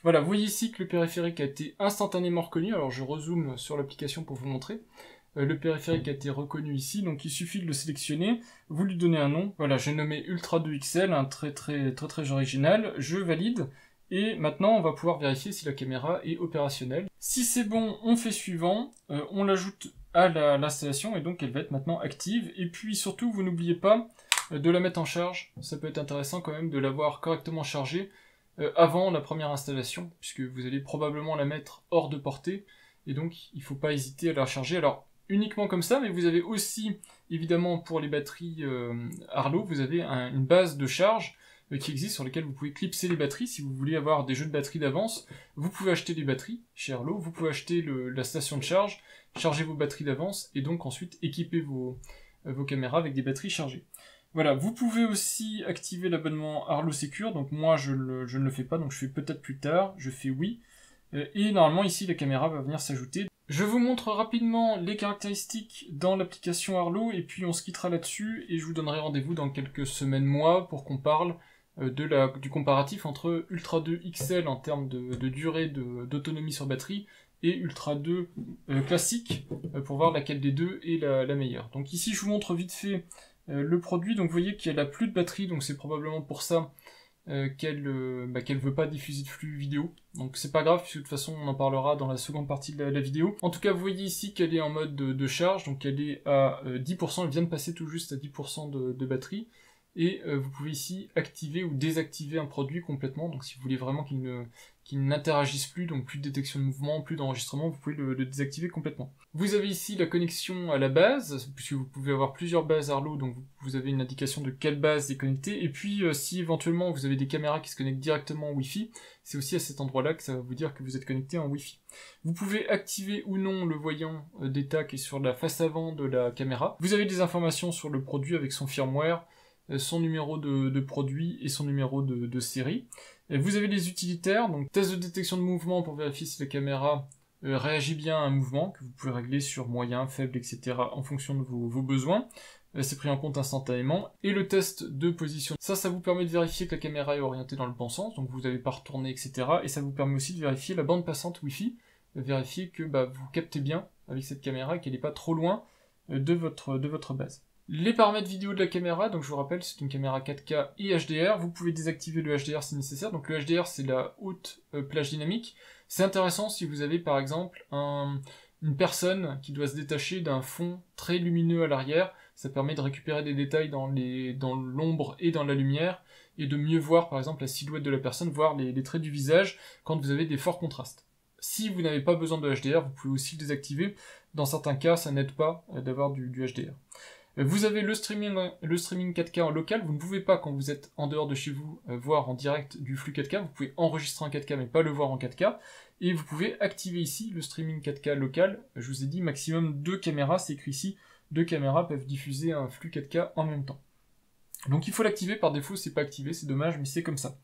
Voilà, vous voyez ici que le périphérique a été instantanément reconnu. Alors je rezoome sur l'application pour vous montrer. Le périphérique a été reconnu ici, donc il suffit de le sélectionner, vous lui donnez un nom. Voilà, j'ai nommé Ultra 2 XL, un très original. Je valide. Et maintenant, on va pouvoir vérifier si la caméra est opérationnelle. Si c'est bon, on fait suivant, on l'ajoute à l'installation et donc elle va être maintenant active. Et puis surtout, vous n'oubliez pas de la mettre en charge. Ça peut être intéressant quand même de l'avoir correctement chargée avant la première installation, puisque vous allez probablement la mettre hors de portée. Et donc, il ne faut pas hésiter à la recharger. Alors, uniquement comme ça, mais vous avez aussi, évidemment, pour les batteries Arlo, vous avez une base de charge qui existe, sur lesquelles vous pouvez clipser les batteries. Si vous voulez avoir des jeux de batterie d'avance, vous pouvez acheter des batteries chez Arlo, vous pouvez acheter la station de charge, charger vos batteries d'avance, et donc ensuite équiper vos caméras avec des batteries chargées. Voilà, vous pouvez aussi activer l'abonnement Arlo Secure, donc moi je ne le fais pas, donc je fais peut-être plus tard, je fais oui, et normalement ici la caméra va venir s'ajouter. Je vous montre rapidement les caractéristiques dans l'application Arlo, et puis on se quittera là-dessus, et je vous donnerai rendez-vous dans quelques semaines, mois, pour qu'on parle du comparatif entre Ultra 2 XL en termes de durée d'autonomie sur batterie, et Ultra 2 classique, pour voir laquelle des deux est la meilleure. Donc ici je vous montre vite fait le produit, donc vous voyez qu'elle a plus de batterie, donc c'est probablement pour ça qu'elle veut pas diffuser de flux vidéo. Donc c'est pas grave, puisque de toute façon on en parlera dans la seconde partie de la vidéo. En tout cas, vous voyez ici qu'elle est en mode de charge, donc elle est à 10%, elle vient de passer tout juste à 10% de batterie. Et vous pouvez ici activer ou désactiver un produit complètement, donc si vous voulez vraiment qu'il n'interagisse plus, donc plus de détection de mouvement, plus d'enregistrement, vous pouvez le désactiver complètement. Vous avez ici la connexion à la base, puisque vous pouvez avoir plusieurs bases Arlo, donc vous avez une indication de quelle base est connectée, et puis si éventuellement vous avez des caméras qui se connectent directement en Wi-Fi, c'est aussi à cet endroit-là que ça va vous dire que vous êtes connecté en Wi-Fi. Vous pouvez activer ou non le voyant d'état qui est sur la face avant de la caméra. Vous avez des informations sur le produit avec son firmware, son numéro de produit et son numéro de série. Et vous avez les utilitaires, donc test de détection de mouvement pour vérifier si la caméra réagit bien à un mouvement, que vous pouvez régler sur moyen, faible, etc. en fonction de vos besoins. C'est pris en compte instantanément. Et le test de position, ça vous permet de vérifier que la caméra est orientée dans le bon sens, donc vous n'avez pas retourné, etc. Et ça vous permet aussi de vérifier la bande passante Wi-Fi, vérifier que vous captez bien avec cette caméra et qu'elle n'est pas trop loin de votre base. Les paramètres vidéo de la caméra, donc je vous rappelle, c'est une caméra 4K et HDR. Vous pouvez désactiver le HDR si nécessaire. Donc le HDR, c'est la haute plage dynamique. C'est intéressant si vous avez par exemple une personne qui doit se détacher d'un fond très lumineux à l'arrière. Ça permet de récupérer des détails dans l'ombre et dans la lumière, et de mieux voir par exemple la silhouette de la personne, voir les traits du visage quand vous avez des forts contrastes. Si vous n'avez pas besoin de HDR, vous pouvez aussi le désactiver. Dans certains cas, ça n'aide pas d'avoir du HDR. Vous avez le streaming 4K en local. Vous ne pouvez pas, quand vous êtes en dehors de chez vous, voir en direct du flux 4K. Vous pouvez enregistrer en 4K, mais pas le voir en 4K. Et vous pouvez activer ici le streaming 4K local. Je vous ai dit maximum 2 caméras, c'est écrit ici. 2 caméras peuvent diffuser un flux 4K en même temps. Donc il faut l'activer, par défaut c'est pas activé, c'est dommage, mais c'est comme ça.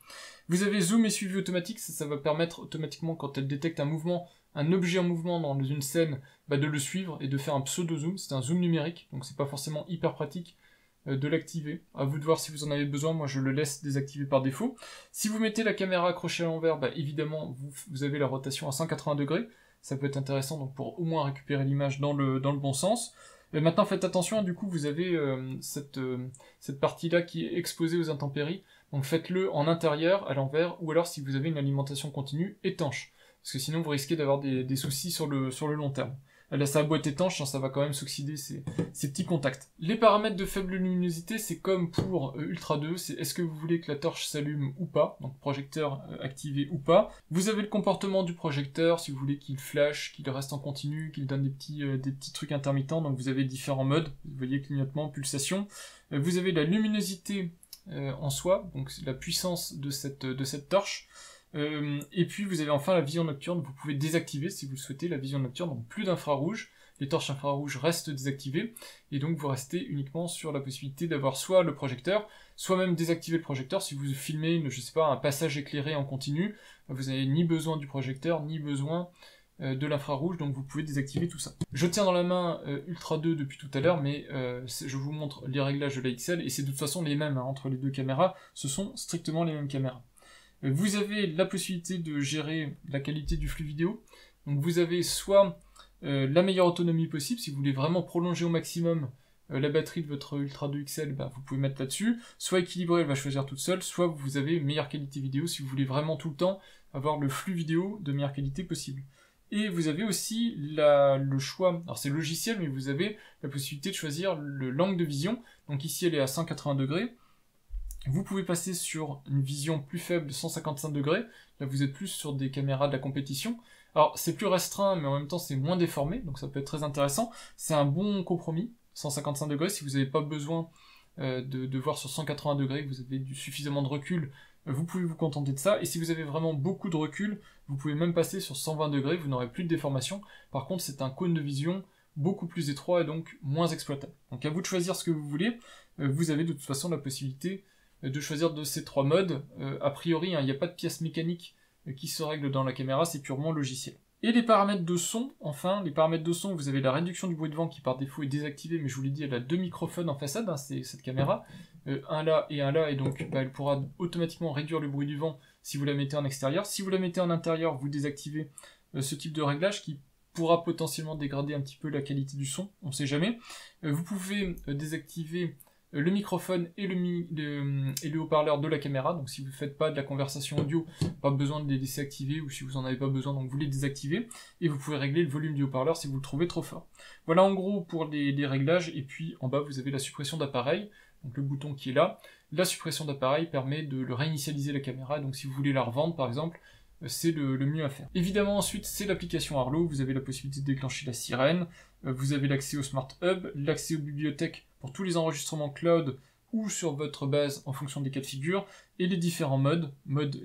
Vous avez zoom et suivi automatique, ça va permettre automatiquement, quand elle détecte un mouvement, un objet en mouvement dans une scène, de le suivre et de faire un pseudo-zoom. C'est un zoom numérique, donc c'est pas forcément hyper pratique de l'activer. À vous de voir si vous en avez besoin, moi je le laisse désactiver par défaut. Si vous mettez la caméra accrochée à l'envers, évidemment vous avez la rotation à 180 degrés, ça peut être intéressant donc pour au moins récupérer l'image dans le bon sens. Maintenant faites attention, du coup vous avez cette partie-là qui est exposée aux intempéries, donc faites-le en intérieur, à l'envers, ou alors si vous avez une alimentation continue, étanche, parce que sinon vous risquez d'avoir des soucis sur le long terme. Là ça a beau être étanche, ça va quand même s'oxyder ces petits contacts. Les paramètres de faible luminosité, c'est comme pour Ultra 2, c'est est-ce que vous voulez que la torche s'allume ou pas, donc projecteur activé ou pas. Vous avez le comportement du projecteur, si vous voulez qu'il flash, qu'il reste en continu, qu'il donne des petits trucs intermittents, donc vous avez différents modes, vous voyez clignotement, pulsation. Vous avez la luminosité en soi, donc la puissance de cette torche. Et puis vous avez enfin la vision nocturne, vous pouvez désactiver si vous le souhaitez la vision nocturne, donc plus d'infrarouge, les torches infrarouges restent désactivées, et donc vous restez uniquement sur la possibilité d'avoir soit le projecteur, soit même désactiver le projecteur. Si vous filmez, je sais pas, un passage éclairé en continu, vous n'avez ni besoin du projecteur, ni besoin de l'infrarouge, donc vous pouvez désactiver tout ça. Je tiens dans la main Ultra 2 depuis tout à l'heure, mais je vous montre les réglages de la XL, et c'est de toute façon les mêmes, entre les deux caméras, ce sont strictement les mêmes caméras. Vous avez la possibilité de gérer la qualité du flux vidéo, donc vous avez soit la meilleure autonomie possible, si vous voulez vraiment prolonger au maximum la batterie de votre Ultra 2 XL, vous pouvez mettre là-dessus, soit équilibrée, elle va choisir toute seule, soit vous avez meilleure qualité vidéo, si vous voulez vraiment tout le temps avoir le flux vidéo de meilleure qualité possible. Et vous avez aussi le choix, alors c'est logiciel, mais vous avez la possibilité de choisir l'angle de vision, donc ici elle est à 180 degrés, vous pouvez passer sur une vision plus faible de 155 degrés, là vous êtes plus sur des caméras de la compétition. Alors c'est plus restreint, mais en même temps c'est moins déformé, donc ça peut être très intéressant. C'est un bon compromis, 155 degrés, si vous n'avez pas besoin de voir sur 180 degrés, que vous avez suffisamment de recul, vous pouvez vous contenter de ça. Et si vous avez vraiment beaucoup de recul, vous pouvez même passer sur 120 degrés, vous n'aurez plus de déformation. Par contre c'est un cône de vision beaucoup plus étroit et donc moins exploitable. Donc à vous de choisir ce que vous voulez, vous avez de toute façon la possibilité de choisir de ces trois modes. A priori, il n'y a pas de pièce mécanique qui se règle dans la caméra, c'est purement logiciel. Et les paramètres de son, enfin, les paramètres de son, vous avez la réduction du bruit de vent qui par défaut est désactivée, mais je vous l'ai dit, elle a 2 microphones en façade, c'est cette caméra, un là, et donc elle pourra automatiquement réduire le bruit du vent si vous la mettez en extérieur. Si vous la mettez en intérieur, vous désactivez ce type de réglage qui pourra potentiellement dégrader un petit peu la qualité du son, on sait jamais. Vous pouvez désactiver le microphone et le haut-parleur de la caméra, donc si vous ne faites pas de la conversation audio, pas besoin de les laisser activer, ou si vous n'en avez pas besoin, donc vous les désactivez, et vous pouvez régler le volume du haut-parleur si vous le trouvez trop fort. Voilà en gros pour les réglages, et puis en bas vous avez la suppression d'appareil, donc le bouton qui est là. La suppression d'appareil permet de le réinitialiser la caméra, donc si vous voulez la revendre par exemple, c'est le mieux à faire. Évidemment ensuite c'est l'application Arlo, vous avez la possibilité de déclencher la sirène, vous avez l'accès au Smart Hub, l'accès aux bibliothèques pour tous les enregistrements cloud ou sur votre base en fonction des cas de figure, et les différents modes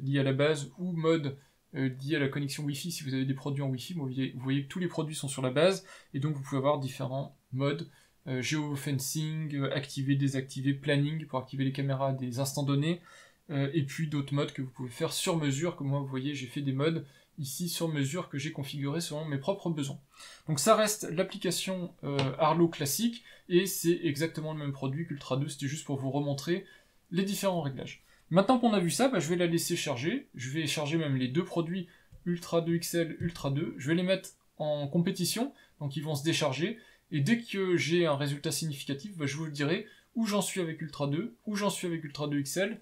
liés à la base ou modes liés à la connexion Wi-Fi si vous avez des produits en Wi-Fi. Vous voyez que tous les produits sont sur la base, et donc vous pouvez avoir différents modes, géofencing, activer, désactiver, planning pour activer les caméras à des instants donnés, et puis d'autres modes que vous pouvez faire sur mesure, comme moi vous voyez j'ai fait des modes ici sur mesure que j'ai configuré selon mes propres besoins. Donc ça reste l'application Arlo classique, et c'est exactement le même produit qu'Ultra 2, c'était juste pour vous remontrer les différents réglages. Maintenant qu'on a vu ça, je vais la laisser charger, je vais charger même les deux produits Ultra 2 XL, Ultra 2, je vais les mettre en compétition, donc ils vont se décharger, et dès que j'ai un résultat significatif, je vous le dirai où j'en suis avec Ultra 2, où j'en suis avec Ultra 2 XL,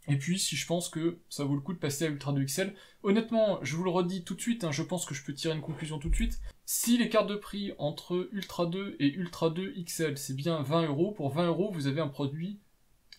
et puis si je pense que ça vaut le coup de passer à Ultra 2 XL. Honnêtement, je vous le redis tout de suite, je pense que je peux tirer une conclusion tout de suite. Si l'écart de prix entre Ultra 2 et Ultra 2 XL c'est bien 20 €, pour 20 € vous avez un produit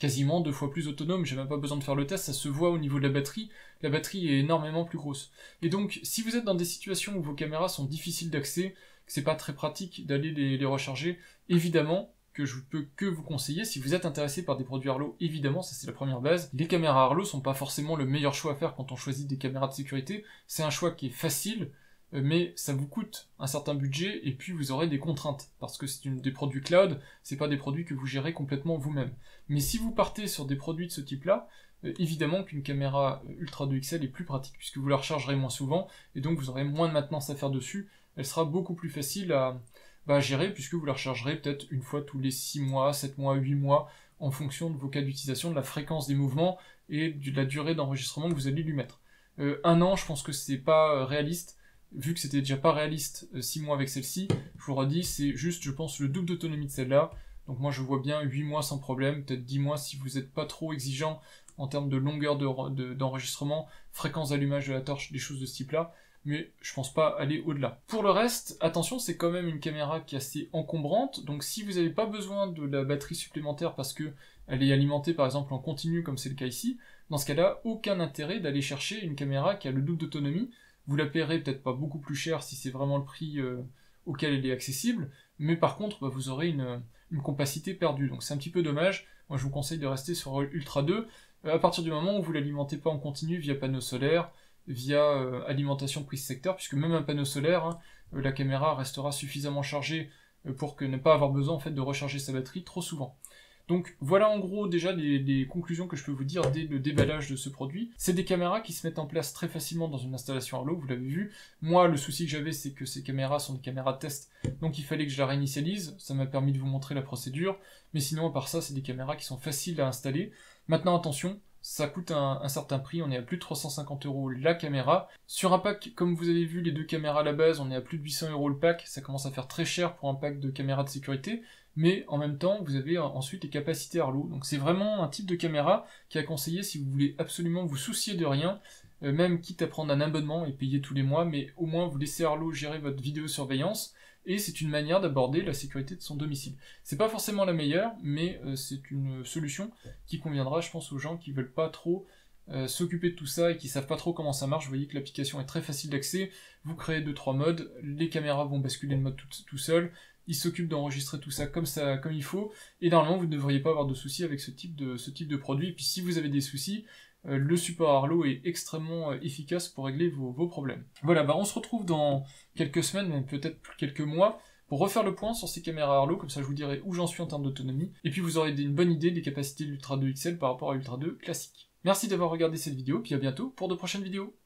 quasiment 2 fois plus autonome, j'ai même pas besoin de faire le test, ça se voit au niveau de la batterie est énormément plus grosse. Et donc, si vous êtes dans des situations où vos caméras sont difficiles d'accès, que c'est pas très pratique d'aller les recharger, évidemment, que je peux que vous conseiller, si vous êtes intéressé par des produits Arlo, évidemment, ça c'est la première base. Les caméras Arlo sont pas forcément le meilleur choix à faire quand on choisit des caméras de sécurité, c'est un choix qui est facile, mais ça vous coûte un certain budget, et puis vous aurez des contraintes, parce que c'est des produits cloud, c'est pas des produits que vous gérez complètement vous-même. Mais si vous partez sur des produits de ce type-là, évidemment qu'une caméra Ultra 2 XL est plus pratique, puisque vous la rechargerez moins souvent, et donc vous aurez moins de maintenance à faire dessus, elle sera beaucoup plus facile à gérer, puisque vous la rechargerez peut-être une fois tous les 6 mois, 7 mois, 8 mois, en fonction de vos cas d'utilisation, de la fréquence des mouvements, et de la durée d'enregistrement que vous allez lui mettre. 1 an, je pense que c'est pas réaliste, vu que c'était déjà pas réaliste 6 mois avec celle-ci, je vous redis, c'est juste, je pense, le double d'autonomie de celle-là, donc moi je vois bien 8 mois sans problème, peut-être 10 mois si vous n'êtes pas trop exigeant en termes de longueur d'enregistrement, fréquence d'allumage de la torche, des choses de ce type-là, mais je pense pas aller au-delà. Pour le reste, attention, c'est quand même une caméra qui est assez encombrante, donc si vous n'avez pas besoin de la batterie supplémentaire parce que elle est alimentée par exemple en continu comme c'est le cas ici, dans ce cas-là, aucun intérêt d'aller chercher une caméra qui a le double d'autonomie. Vous la paierez peut-être pas beaucoup plus cher si c'est vraiment le prix auquel elle est accessible, mais par contre vous aurez une compacité perdue, donc c'est un petit peu dommage. Moi je vous conseille de rester sur Ultra 2, à partir du moment où vous l'alimentez pas en continu via panneau solaire, via alimentation prise secteur, puisque même un panneau solaire, hein, la caméra restera suffisamment chargée pour ne pas avoir besoin en fait de recharger sa batterie trop souvent. Donc voilà en gros déjà les conclusions que je peux vous dire dès le déballage de ce produit. C'est des caméras qui se mettent en place très facilement dans une installation Arlo, vous l'avez vu. Moi le souci que j'avais c'est que ces caméras sont des caméras de test, donc il fallait que je la réinitialise, ça m'a permis de vous montrer la procédure, mais sinon à part ça c'est des caméras qui sont faciles à installer. Maintenant attention, ça coûte un certain prix, on est à plus de 350 € la caméra. Sur un pack, comme vous avez vu, les 2 caméras à la base, on est à plus de 800 € le pack, ça commence à faire très cher pour un pack de caméras de sécurité, mais en même temps, vous avez ensuite les capacités Arlo. Donc c'est vraiment un type de caméra qui est à conseiller si vous voulez absolument vous soucier de rien, même quitte à prendre un abonnement et payer tous les mois, mais au moins vous laissez Arlo gérer votre vidéosurveillance, et c'est une manière d'aborder la sécurité de son domicile. C'est pas forcément la meilleure, mais c'est une solution qui conviendra, je pense, aux gens qui veulent pas trop s'occuper de tout ça et qui savent pas trop comment ça marche. Vous voyez que l'application est très facile d'accès, vous créez 2-3 modes, les caméras vont basculer de mode tout seul, ils s'occupent d'enregistrer tout ça comme il faut, et normalement vous ne devriez pas avoir de soucis avec ce type de produit. Et puis si vous avez des soucis, le support Arlo est extrêmement efficace pour régler vos problèmes. Voilà, on se retrouve dans quelques semaines, même peut-être quelques mois, pour refaire le point sur ces caméras Arlo, comme ça je vous dirai où j'en suis en termes d'autonomie, et puis vous aurez une bonne idée des capacités de l'Ultra 2 XL par rapport à l'Ultra 2 classique. Merci d'avoir regardé cette vidéo, puis à bientôt pour de prochaines vidéos.